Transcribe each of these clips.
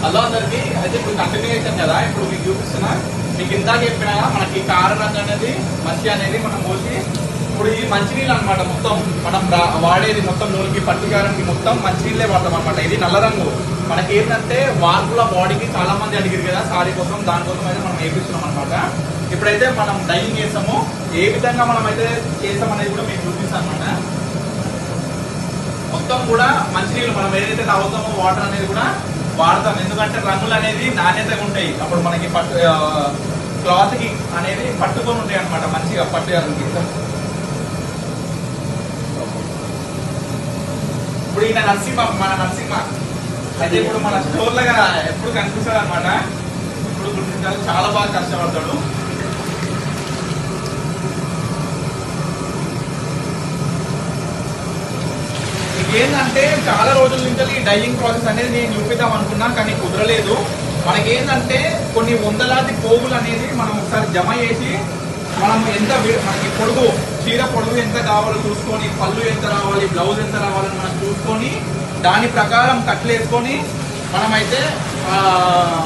Hello అందరికి. అయితే ఇప్పుడు కంటిన్యూ చేశాం కదా, ఇప్పుడు మీకు చూపిస్తున్నా. మీకు ఇందాక చెప్పినా మనకి కారణంగా అనేది మసి అనేది మనం పోసి, ఇప్పుడు ఈ మంచినీళ్ళు అనమాట. మొత్తం మనం వాడేది మొత్తం నూనెకి పట్టుకారానికి మొత్తం మంచినీళ్ళే వాడతాం అనమాట. ఇది నల్ల రంగు. మనకి ఏంటంటే వార్పుల బాడీకి చాలా మంది అడిగారు కదా సారీ కోసం, దానికోసం అయితే మనం వేపిస్తున్నాం అనమాట. ఇప్పుడైతే మనం డైయింగ్ చేస్తాము. ఏ విధంగా మనం అయితే చేస్తాం అనేది కూడా మీకు చూపిస్తాం అనమాట. మొత్తం కూడా మంచినీళ్ళు మనం ఏదైతే తాగుతామో వాటర్ అనేది కూడా వాడతాం. ఎందుకంటే రంగులు అనేది నాణ్యతగా ఉంటాయి. అప్పుడు మనకి పట్టు క్లాత్ కి అనేది పట్టుకొని ఉంటాయి అనమాట, మంచిగా పట్టుకోవడానికి. ఇప్పుడు ఈయన నరసింహ, మన నరసింహ అయితే ఇప్పుడు మన స్టోర్ లాగా ఎప్పుడు కనిపిస్తాడు అనమాట. ఇప్పుడు గుర్తించాలి, చాలా బాగా కష్టపడతాడు. ఏంటంటే చాలా రోజుల నుంచి ఈ డైయింగ్ ప్రాసెస్ అనేది నేను చూపిద్దాం అనుకున్నా, కానీ కుదరలేదు. మనకేంటంటే కొన్ని వందలాది పోగులు అనేది మనం ఒకసారి జమ చేసి, మనం ఎంత మనకి పొడుగు, చీర పొడుగు ఎంత కావాలో చూసుకొని, పళ్ళు ఎంత రావాలి, బ్లౌజ్ ఎంత రావాలని మనం చూసుకొని, దాని ప్రకారం కట్లు వేసుకొని మనమైతే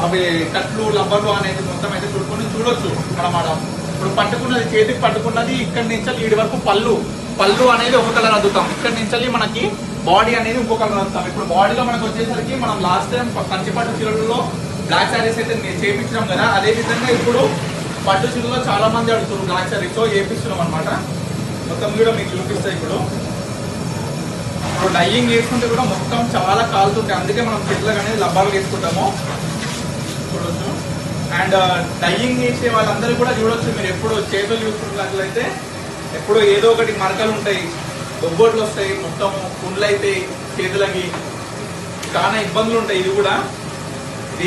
అవి కట్లు లబ్బర్లు అనేది మొత్తం అయితే చూడొచ్చు. మనం ఇప్పుడు పట్టుకున్నది, చేతికి పట్టుకున్నది ఇక్కడి నుంచి వీడి వరకు పళ్ళు అనేది ఒక కలర్ అద్దుతాం. ఇక్కడి నుంచి మనకి బాడీ అనేది ఇంకో కలర్ అద్దుతాం. ఇప్పుడు బాడీలో మనకు వచ్చేసరికి మనం లాస్ట్ టైం కంచిపట్టు చీరలలో బ్లాక్ శారీస్ అయితే చేపించినాం కదా, అదే విధంగా ఇప్పుడు పట్టు చీరలో చాలా మంది అడుగుతారు బ్లాక్ శారీస్, సో చేపిస్తున్నాం అనమాట. మొత్తం కూడా మీకు చూపిస్తాయి. ఇప్పుడు డైయింగ్ చేసుకుంటే కూడా మొత్తం చాలా కాలుతుంటాయి, అందుకే మనం చేతులకు అనేది లబ్బాలు వేసుకుంటాము. చూడొచ్చు. అండ్ డైయింగ్ చేసే వాళ్ళందరూ కూడా చూడొచ్చు. మీరు ఎప్పుడు చేతులు చూసుకున్నట్లయితే ఎప్పుడు ఏదో ఒకటి మరకలు ఉంటాయి, బొబ్బోట్లు వస్తాయి, మొత్తం కుండ్లు అవుతాయి చేతులకి, చాలా ఇబ్బందులు ఉంటాయి. ఇది కూడా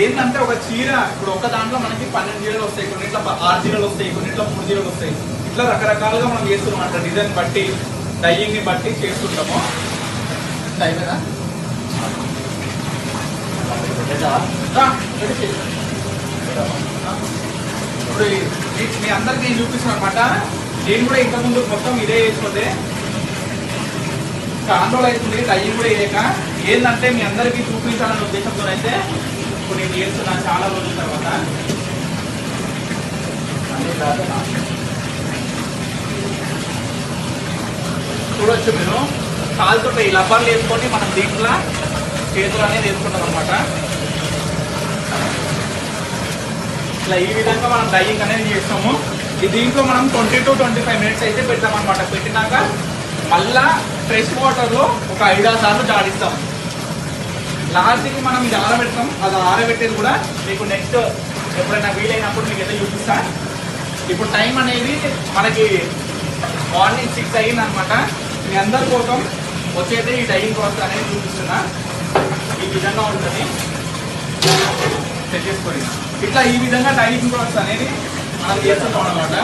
ఏంటంటే ఒక చీర ఇప్పుడు ఒక దాంట్లో మనకి 12 చీరలు వస్తాయి, కొన్నిట్లో 6 చీరలు వస్తాయి, కొన్నిట్లో 3 చీరలు వస్తాయి. ఇట్లా రకరకాలుగా మనం చేస్తున్నాం అంట. డిజైన్ బట్టి, డైయింగ్ ని బట్టి చేస్తుంటాము. అయిపోయిందా? ఇప్పుడు మీ అందరికి నేను చూపిస్తున్నాను అనమాట. నేను కూడా ఇంతకుముందు మొత్తం ఇదే చేసుకుంటే ఆందోళన అవుతుంది, డైయింగ్ కూడా వేయక. ఏంటంటే మీ అందరికీ చూపించాలనే ఉద్దేశంతో అయితే ఇప్పుడు నేను చేస్తున్నాను చాలా రోజుల తర్వాత. చూడొచ్చు మీరు, కాలుతో ఈ లబ్బర్లు వేసుకొని మనం దీంట్లో చేతులు అనేది వేసుకుంటాం అనమాట. ఇట్లా ఈ విధంగా మనం డైయింగ్ అనేది చేస్తాము. దీంట్లో మనం 20 to 25 minutes అయితే పెడతాం అనమాట. పెట్టినాక మళ్ళా ఫ్రెష్ వాటర్లో ఒక 5-6 సార్లు జాడిస్తాం. లాస్ట్కి మనం ఇది ఆరబెడతాం. అది ఆరబెట్టేది కూడా మీకు నెక్స్ట్ ఎప్పుడైనా వీలైనప్పుడు మీకు అయితే చూపిస్తా. ఇప్పుడు టైం అనేది మనకి మార్నింగ్ 6 అయ్యింది అనమాట. మీ అందరి కోసం వచ్చేది ఈ డైయింగ్ ప్రాసెస్ అనేది చూపిస్తున్నా. ఈ విధంగా ఉంటుంది, సెట్ చేసుకొని ఇట్లా ఈ విధంగా డైయింగ్ ప్రాసెస్ అనేది మనం చేస్తున్నాం అనమాట.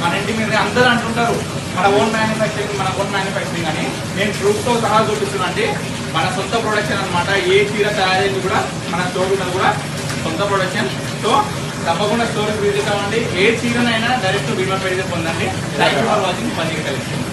మన ఇంటి మీద అందరూ అంటుంటారు మన ఓన్ మ్యానుఫ్యాక్చరింగ్ అని. నేను ప్రూఫ్తో సహా చూపిస్తున్నా. అంటే మన సొంత ప్రొడక్షన్ అనమాట. ఏ చీర తయారైంది కూడా మన స్టోర్ ఉన్నది కూడా సొంత ప్రొడక్షన్. సో తప్పకుండా స్టోర్కి విజిట్ అవ్వండి. ఏ చీరనైనా డైరెక్ట్ బీమా పెడితే పొందండి. Thank you for watching paneer collection.